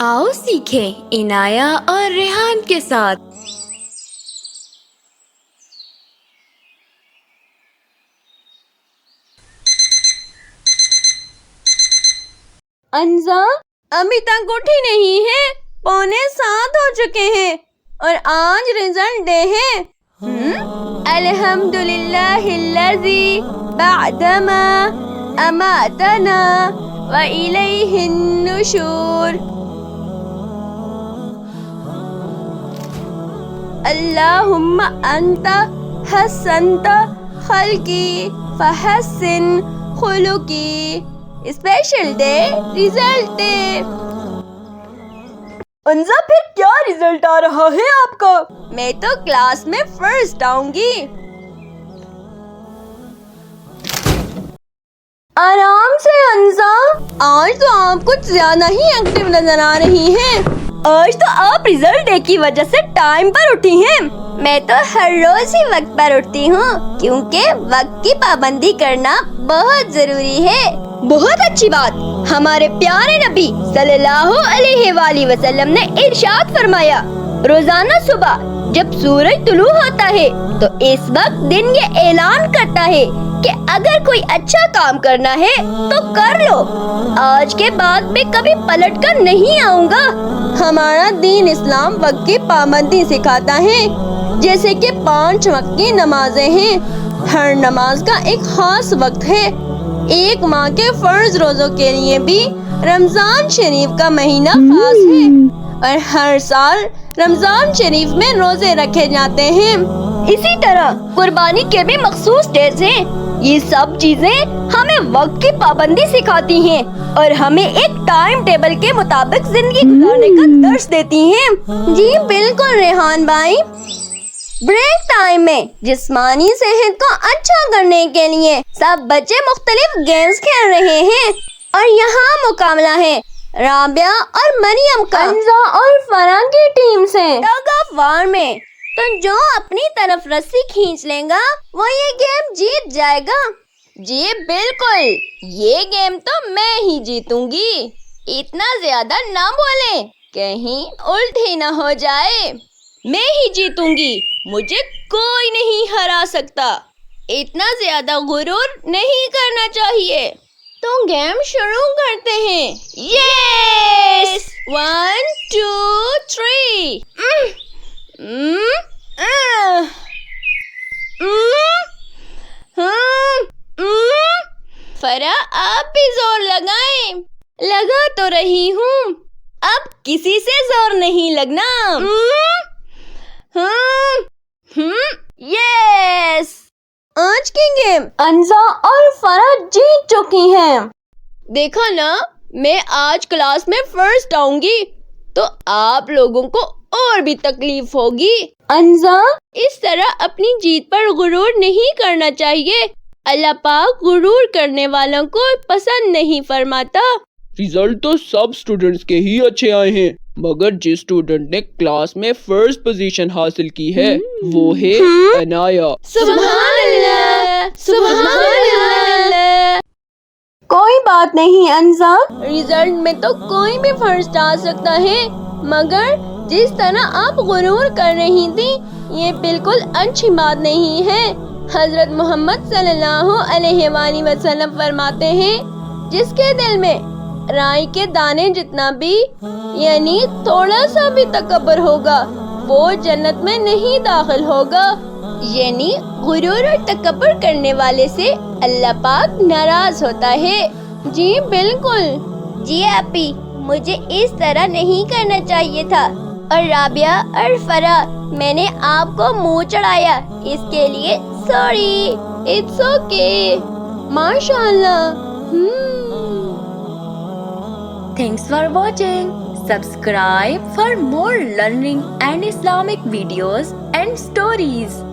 आओ सीखें इनाया और रेहान के साथ। अंजा अभी तक उठी नहीं है, 6:45 हो चुके हैं और आज रिजल्ट डे है। अल्हम्दुलिल्लाहिल्लज़ी बअदमा अमातना व इलैहिन नुशूर। अल्लाहुम्मा अंता हसनता खल्की फहस्सिन खुलुकी। Special day, result day. अंजा फिर क्या रिजल्ट आ रहा है आपका? मैं तो क्लास में फर्स्ट आऊंगी। आराम से अंजा, आज तो आप कुछ ज्यादा ही एक्टिव नजर आ रही हैं। आज तो आप रिजल्ट डे की वजह से टाइम पर उठी हैं। मैं तो हर रोज ही वक्त पर उठती हूँ, क्योंकि वक्त की पाबंदी करना बहुत जरूरी है। बहुत अच्छी बात। हमारे प्यारे नबी सल्लल्लाहु अलैहि वसल्लम ने इरशाद फरमाया, रोजाना सुबह जब सूरज तुलू होता है तो इस वक्त दिन ये ऐलान करता है कि अगर कोई अच्छा काम करना है तो कर लो, आज के बाद मैं कभी पलट कर नहीं आऊँगा। हमारा दीन इस्लाम वक्त की पाबंदी सिखाता है, जैसे कि 5 वक्त की नमाजें हैं। हर नमाज का एक खास वक्त है। एक माह के फर्ज रोजों के लिए भी रमजान शरीफ का महीना खास है और हर साल रमजान शरीफ में रोजे रखे जाते हैं। इसी तरह कुर्बानी के भी मखसूस डेज हैं। ये सब चीजें हमें वक्त की पाबंदी सिखाती हैं और हमें एक टाइम टेबल के मुताबिक जिंदगी गुजारने का दर्स देती हैं। जी बिल्कुल रेहान भाई। ब्रेक टाइम में जिस्मानी सेहत को अच्छा करने के लिए सब बच्चे मुख्तलिफ गेम्स खेल रहे हैं और यहाँ मुकाबला है राबिया और मरियम का अंजा और फरा की टीम से टग ऑफ वार में। तो जो अपनी तरफ रस्सी खींच लेगा वो ये गेम जीत जाएगा। जी बिल्कुल, ये गेम तो मैं ही जीतूंगी। इतना ज्यादा ना बोले, कहीं उल्टी ना हो जाए। मैं ही जीतूंगी, मुझे कोई नहीं हरा सकता। इतना ज्यादा गुरूर नहीं करना चाहिए। तो गेम शुरू करते हैं। यस, 1 2 3। फरा आप भी जोर लगाएं। लगा तो रही हूँ, अब किसी से जोर नहीं लगना। यस, आज की गेम अंजा और फरा जीत चुकी हैं। देखा ना, मैं आज क्लास में फर्स्ट आऊंगी तो आप लोगों को और भी तकलीफ होगी। अंजा, इस तरह अपनी जीत पर गुरूर नहीं करना चाहिए। अल्लाह पाक गुरूर करने वालों को पसंद नहीं फरमाता। रिजल्ट तो सब स्टूडेंट्स के ही अच्छे आए हैं, मगर जिस स्टूडेंट ने क्लास में फर्स्ट पोजीशन हासिल की है वो है अनाया। सुभान अल्लाह, सुभान अल्लाह। कोई बात नहीं अंजा, रिजल्ट में तो कोई भी फर्स्ट आ सकता है, मगर जिस तरह आप गुरूर कर रही थी ये बिल्कुल अच्छी बात नहीं है। हजरत मोहम्मद सल्लल्लाहु अलैहि वसल्लम फरमाते हैं, जिसके दिल में राई के दाने जितना भी यानी थोड़ा सा भी तकब्बुर होगा वो जन्नत में नहीं दाखिल होगा। यानी गुरूर और तकब्बुर करने वाले से अल्लाह पाक नाराज होता है। जी बिल्कुल। जी आपी, मुझे इस तरह नहीं करना चाहिए था। और राबिया और फरा, मैंने आपको मुंह चढ़ाया, इसके लिए सॉरी। It's okay. माशाअल्लाह। Thanks for watching. Subscribe for more learning and Islamic videos and stories.